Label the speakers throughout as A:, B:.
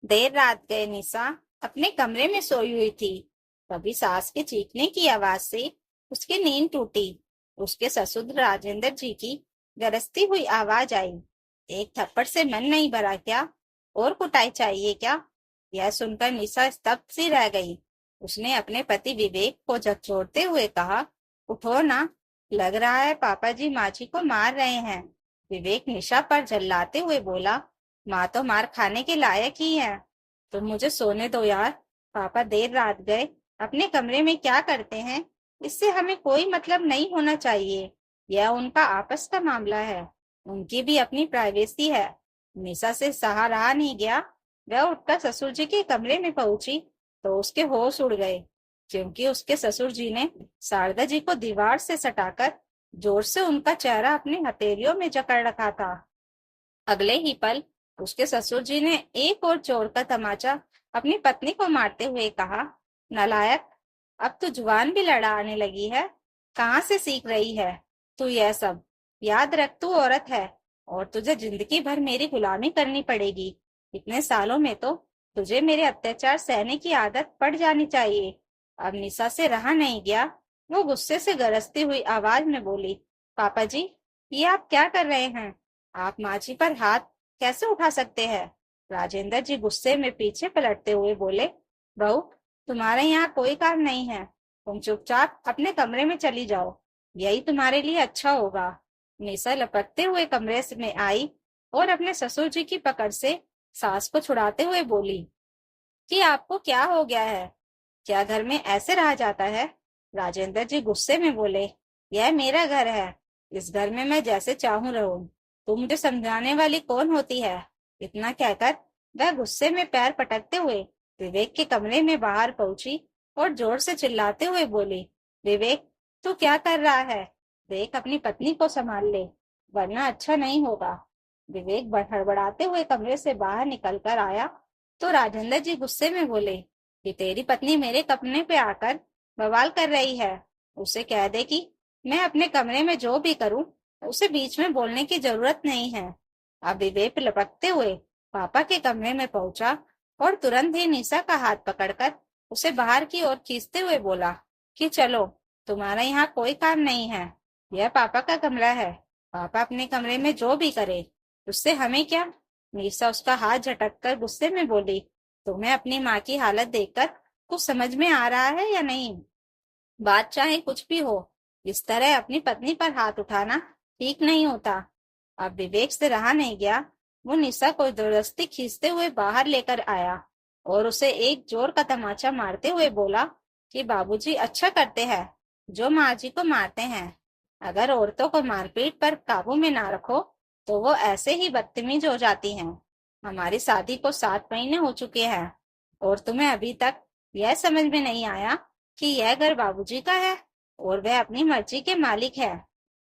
A: देर रात गए निशा अपने कमरे में सोई हुई थी। तभी सास के चीखने की आवाज से उसकी नींद टूटी। उसके ससुर राजेंद्र जी की गरजती हुई आवाज आई। एक थप्पड़ से मन नहीं भरा क्या? और कुटाई चाहिए क्या? यह सुनकर निशा स्तब्ध सी रह गई। उसने अपने पति विवेक को झकझोरते हुए कहा, उठो ना, लग रहा है पापा जी माँ जी को मार रहे हैं। विवेक निशा पर झल्लाते हुए बोला, माँ तो मार खाने के लायक ही है। तुम मुझे सोने दो यार। पापा देर रात गए, अपने कमरे में क्या करते हैं इससे हमें कोई मतलब नहीं होना चाहिए। यह उनका आपस का मामला है, उनकी भी अपनी प्राइवेसी है। निशा से सहा रहा नहीं गया। वह उठकर ससुर जी के कमरे में पहुंची तो उसके होश उड़ गए, क्योंकि उसके ससुर जी ने शारदा जी को दीवार से सटाकर जोर से उनका चेहरा अपनी हथेलियों में जकड़ रखा था। अगले ही पल उसके ससुर जी ने एक और जोर का तमाचा अपनी पत्नी को मारते हुए कहा, नालायक, अब तो जुबान भी लड़ाने लगी है। कहाँ से सीख रही है तू यह सब? याद रख, तू औरत है और तुझे जिंदगी भर मेरी गुलामी करनी पड़ेगी। इतने सालों में तो तुझे मेरे अत्याचार सहने की आदत पड़ जानी चाहिए। अब निशा से रहा नहीं गया। वो गुस्से से गरजती हुई आवाज में बोली, पापा जी, ये आप क्या कर रहे हैं? आप माँ जी पर हाथ कैसे उठा सकते हैं? राजेंद्र जी गुस्से में पीछे पलटते हुए बोले, बहू, तुम्हारे यहाँ कोई काम नहीं है। तुम चुपचाप अपने कमरे में चली जाओ, यही तुम्हारे लिए अच्छा होगा। निशा लपकते हुए कमरे में आई और अपने ससुर जी की पकड़ से सास को छुड़ाते हुए बोली कि आपको क्या हो गया है? क्या घर में ऐसे रहा जाता है? राजेंद्र जी गुस्से में बोले, यह मेरा घर है, इस घर में मैं जैसे चाहूं रहूं। तुम मुझे समझाने वाली कौन होती है? इतना कहकर वह गुस्से में पैर पटकते हुए विवेक के कमरे में बाहर पहुंची और जोर से चिल्लाते हुए बोली, विवेक, तू क्या कर रहा है? देख, अपनी पत्नी को संभाल ले, वरना अच्छा नहीं होगा। विवेक हड़बड़ाते हुए कमरे से बाहर निकल कर आया तो राजेंद्र जी गुस्से में बोले कि तेरी पत्नी मेरे कमरे पे आकर बवाल कर रही है। उसे कह दे कि मैं अपने कमरे में जो भी करूं उसे बीच में बोलने की जरूरत नहीं है। अब विवेक लपकते हुए पापा के कमरे में पहुंचा और तुरंत ही निशा का हाथ पकड़कर उसे बाहर की ओर खींचते हुए बोला कि चलो, तुम्हारा यहाँ कोई काम नहीं है, यह पापा का कमरा है। पापा अपने कमरे में जो भी करे उससे हमें क्या? निशा उसका हाथ झटक कर गुस्से में बोली, तुम्हें अपनी माँ की हालत देखकर कुछ समझ में आ रहा है या नहीं? बात चाहे कुछ भी हो, इस तरह अपनी पत्नी पर हाथ उठाना ठीक नहीं होता। अब विवेक से रहा नहीं गया। वो निशा को जबरदस्ती खींचते हुए बाहर लेकर आया और उसे एक जोर का तमाचा मारते हुए बोला कि बाबूजी अच्छा करते हैं जो माँ जी को मारते हैं। अगर औरतों को मारपीट पर काबू में ना रखो तो वो ऐसे ही बदतमीज हो जाती हैं। हमारी शादी को 7 महीने हो चुके हैं और तुम्हें अभी तक यह समझ में नहीं आया कि यह घर बाबूजी का है और वह अपनी मर्जी के मालिक है।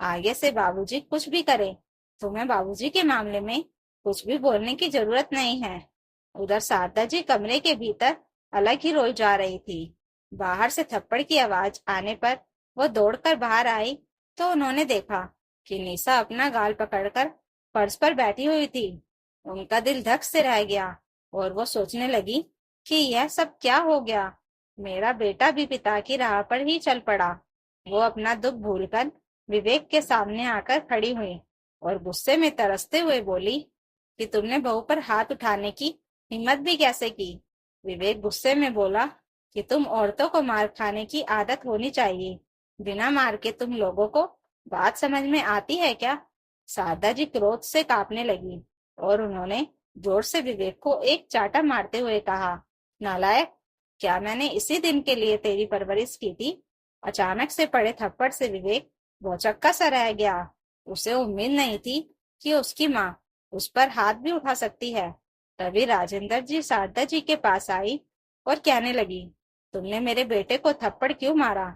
A: आगे से बाबूजी कुछ भी करे, तुम्हें बाबूजी के मामले में कुछ भी बोलने की जरूरत नहीं है। उधर शारदा जी कमरे के भीतर अलग ही रोई जा रही थी। बाहर से थप्पड़ की आवाज आने पर वो दौड़कर बाहर आई तो उन्होंने देखा कि निशा अपना गाल पकड़कर फर्श पर बैठी हुई थी। उनका दिल धक से रह गया और वो सोचने लगी कि यह सब क्या हो गया। मेरा बेटा भी पिता की राह पर ही चल पड़ा। वो अपना दुख भूलकर विवेक के सामने आकर खड़ी हुई और गुस्से में तरसते हुए बोली कि तुमने बहू पर हाथ उठाने की हिम्मत भी कैसे की? विवेक गुस्से में बोला कि तुम औरतों को मार खाने की आदत होनी चाहिए। बिना मार के तुम लोगों को बात समझ में आती है क्या? शारदा जी क्रोध से कांपने लगी और उन्होंने जोर से विवेक को एक चाटा मारते हुए कहा, नालायक, क्या मैंने इसी दिन के लिए तेरी परवरिश की थी? अचानक से पड़े थप्पड़ से विवेक भौचक्का सा रह गया। उसे उम्मीद नहीं थी कि उसकी माँ उस पर हाथ भी उठा सकती है। तभी राजेंद्र जी शारदा जी के पास आई और कहने लगी, तुमने मेरे बेटे को थप्पड़ क्यों मारा?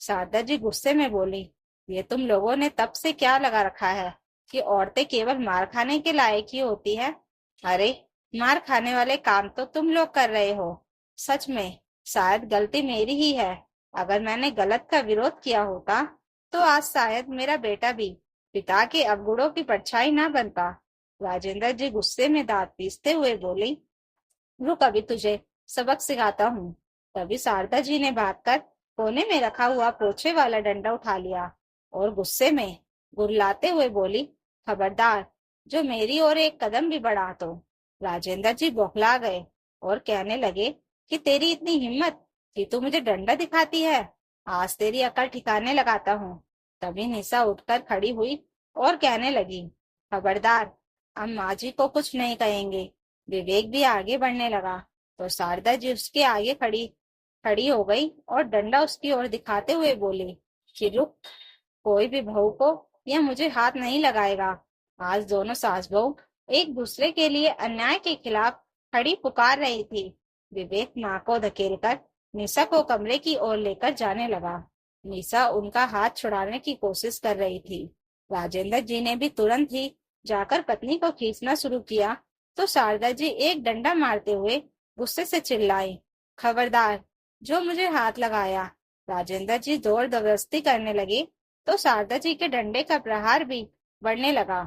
A: शारदा जी गुस्से में बोली, ये तुम लोगों ने तब से क्या लगा रखा है कि औरतें केवल मार खाने के लायक ही होती है? अरे, मार खाने वाले काम तो तुम लोग कर रहे हो। सच में शायद गलती मेरी ही है। अगर मैंने गलत का विरोध किया होता तो आज शायद मेरा बेटा भी पिता के अवगुणों की परछाई ना बनता। राजेंद्र जी गुस्से में दांत पीसते हुए बोली, रुक, अभी तुझे सबक सिखाता हूँ। तभी शारदा जी ने भागकर कोने में रखा हुआ पोछे वाला डंडा उठा लिया और गुस्से में गुर्राते हुए बोली, खबरदार, जो मेरी ओर एक कदम भी बढ़ा तो। राजेंद्र जी बौखला गए और कहने लगे कि तेरी इतनी हिम्मत कि तू मुझे डंडा दिखाती है, आज तेरी अकल ठिकाने लगाता हूँ। तभी निशा उठकर खड़ी हुई और कहने लगी, खबरदार, हम माँ जी को कुछ नहीं कहेंगे। विवेक भी आगे बढ़ने लगा तो शारदा जी उसके आगे खड़ी खड़ी हो गई और डंडा उसकी ओर दिखाते हुए बोली कि रुक, कोई भी बहू को या मुझे हाथ नहीं लगाएगा। आज दोनों सास बहू एक दूसरे के लिए अन्याय के खिलाफ खड़ी पुकार रही थी। विवेक माँ को धकेलकर निशा को कमरे की ओर लेकर जाने लगा। निशा उनका हाथ छुड़ाने की कोशिश कर रही थी। राजेंद्र जी ने भी तुरंत ही जाकर पत्नी को खींचना शुरू किया तो शारदा जी एक डंडा मारते हुए गुस्से से चिल्लाई, खबरदार, जो मुझे हाथ लगाया। राजेंद्र जी जोर जबरदस्ती करने लगे तो शारदा जी के डंडे का प्रहार भी बढ़ने लगा।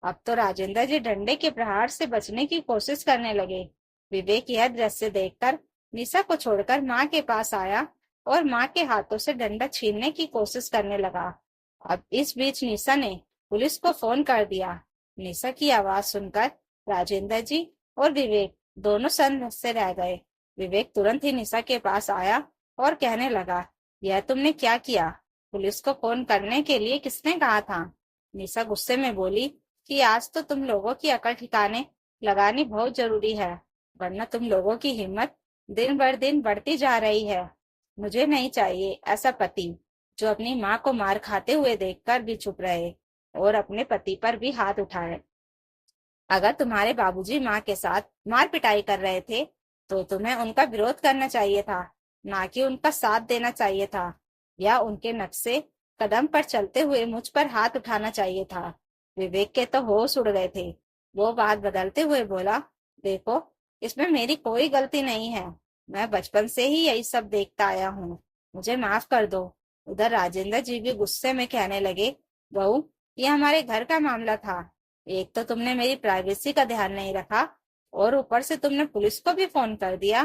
A: अब तो राजेंद्र जी डंडे के प्रहार से बचने की कोशिश करने लगे। विवेक यह दृश्य देखकर निशा को छोड़कर माँ के पास आया और माँ के हाथों से डंडा छीनने की कोशिश करने लगा। अब इस बीच निशा ने पुलिस को फोन कर दिया। निशा की आवाज सुनकर राजेंद्र जी और विवेक दोनों सन्न से रह गए। विवेक तुरंत ही निशा के पास आया और कहने लगा, यह तुमने क्या किया? पुलिस को फोन करने के लिए किसने कहा था? निशा गुस्से में बोली कि आज तो तुम लोगों की अकल ठिकाने लगानी बहुत जरूरी है, वरना तुम लोगों की हिम्मत दिन भर दिन बढ़ती जा रही है। मुझे नहीं चाहिए ऐसा पति जो अपनी माँ को मार खाते हुए देखकर भी चुप रहे और अपने पति पर भी हाथ उठाए। अगर तुम्हारे बाबूजी माँ के साथ मार पिटाई कर रहे थे तो तुम्हें उनका विरोध करना चाहिए था, ना कि उनका साथ देना चाहिए था, या उनके नक्शे कदम पर चलते हुए मुझ पर हाथ उठाना चाहिए था। विवेक के तो होश उड़ गए थे। वो बात बदलते हुए बोला, देखो, इसमें मेरी कोई गलती नहीं है। मैं बचपन से ही यही सब देखता आया हूँ। मुझे माफ कर दो। उधर राजेंद्र जी भी गुस्से में कहने लगे, बहू, ये हमारे घर का मामला था। एक तो तुमने मेरी प्राइवेसी का ध्यान नहीं रखा और ऊपर से तुमने पुलिस को भी फोन कर दिया।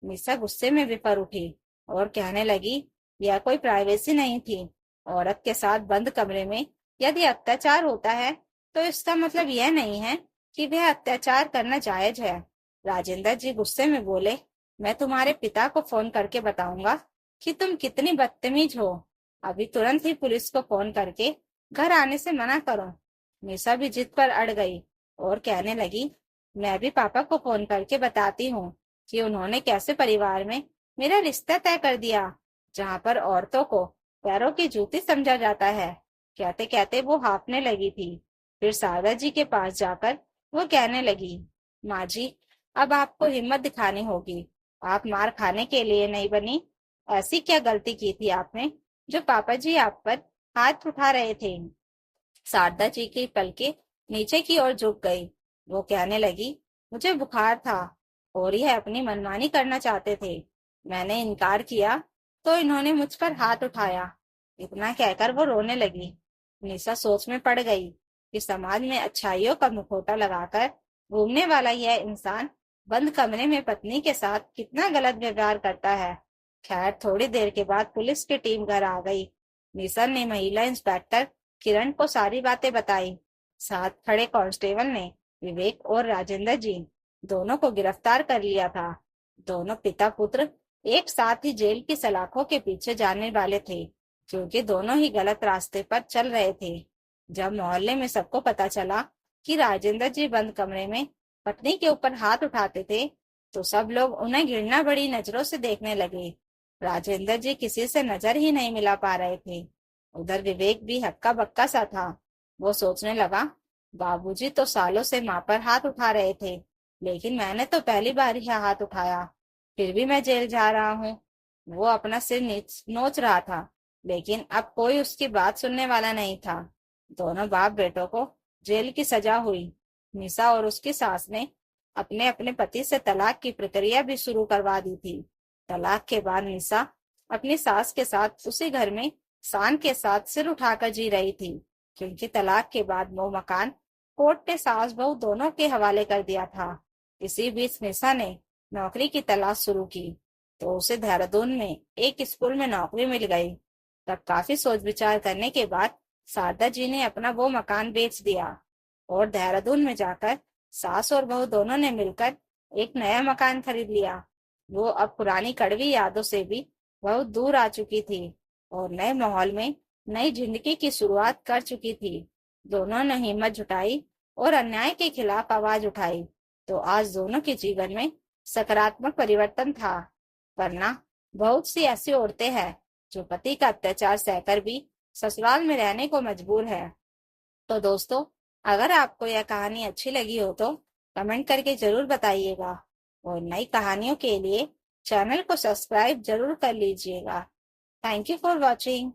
A: निशा गुस्से में विफर उठी और कहने लगी, यह कोई प्राइवेसी नहीं थी। औरत के साथ बंद कमरे में यदि अत्याचार होता है तो इसका मतलब यह नहीं है कि वह अत्याचार करना जायज है। राजेंद्र जी गुस्से में बोले, मैं तुम्हारे पिता को फोन करके बताऊंगा कि तुम कितनी बदतमीज हो। अभी तुरंत ही पुलिस को फोन करके घर आने से मना करो। निशा भी जिद पर अड़ गई और कहने लगी, मैं भी पापा को फोन करके बताती हूँ कि उन्होंने कैसे परिवार में मेरा रिश्ता तय कर दिया, जहाँ पर औरतों को पैरों की जूती समझा जाता है। कहते कहते वो हाफने लगी थी। फिर शारदा जी के पास जाकर वो कहने लगी, माँ जी, अब आपको हिम्मत दिखानी होगी। आप मार खाने के लिए नहीं बनी। ऐसी क्या गलती की थी आपने जो पापा जी आप पर हाथ उठा रहे थे? शारदा जी की पलकें नीचे की ओर झुक गई। वो कहने लगी, मुझे बुखार था और यह अपनी मनमानी करना चाहते थे। मैंने इनकार किया तो इन्होंने मुझ पर हाथ उठाया। इतना कहकर वो रोने लगी। निशा सोच में पड़ गई कि समाज में अच्छाइयों का मुखौटा लगाकर घूमने वाला यह इंसान बंद कमरे में पत्नी के साथ कितना गलत व्यवहार करता है। खैर, थोड़ी देर के बाद पुलिस की टीम घर आ गई। निशा ने महिला इंस्पेक्टर किरण को सारी बातें बताई। साथ खड़े कांस्टेबल ने विवेक और राजेंद्र जी दोनों को गिरफ्तार कर लिया था। दोनों पिता पुत्र एक साथ ही जेल की सलाखों के पीछे जाने वाले थे, क्योंकि दोनों ही गलत रास्ते पर चल रहे थे। जब मोहल्ले में सबको पता चला कि राजेंद्र जी बंद कमरे में पत्नी के ऊपर हाथ उठाते थे, तो सब लोग उन्हें घृणा बड़ी नजरों से देखने लगे। राजेंद्र जी किसी से नजर ही नहीं मिला पा रहे थे। उधर विवेक भी हक्का बक्का सा था। वो सोचने लगा, बाबूजी तो सालों से माँ पर हाथ उठा रहे थे, लेकिन मैंने तो पहली बार ही हाथ उठाया, फिर भी मैं जेल जा रहा हूँ। वो अपना सिर नोच रहा था, लेकिन अब कोई उसकी बात सुनने वाला नहीं था। दोनों बाप बेटों को जेल की सजा हुई। निशा और उसकी सास ने अपने अपने पति से तलाक की प्रक्रिया भी शुरू करवा दी थी। तलाक के बाद निशा अपनी सास के साथ उसी घर में शान के साथ सिर उठाकर जी रही थी, क्योंकि तलाक के बाद वो मकान कोर्ट ने सास बहू दोनों के हवाले कर दिया था। इसी बीच निशा ने नौकरी की तलाश शुरू की तो उसे देहरादून में एक स्कूल में नौकरी मिल गई। तब काफी सोच विचार करने के बाद शारदा जी ने अपना वो मकान बेच दिया और देहरादून में जाकर सास और बहू दोनों ने मिलकर एक नया मकान खरीद लिया। वो अब पुरानी कड़वी यादों से भी बहुत दूर आ चुकी थी और नए माहौल में नई जिंदगी की शुरुआत कर चुकी थी। दोनों ने हिम्मत जुटाई और अन्याय के खिलाफ आवाज उठाई, तो आज दोनों के जीवन में सकारात्मक परिवर्तन था। वरना बहुत सी ऐसी औरतें हैं जो पति का अत्याचार सहकर भी ससुराल में रहने को मजबूर है। तो दोस्तों, अगर आपको यह कहानी अच्छी लगी हो तो कमेंट करके जरूर बताइएगा और नई कहानियों के लिए चैनल को सब्सक्राइब जरूर कर लीजिएगा। Thank you for watching.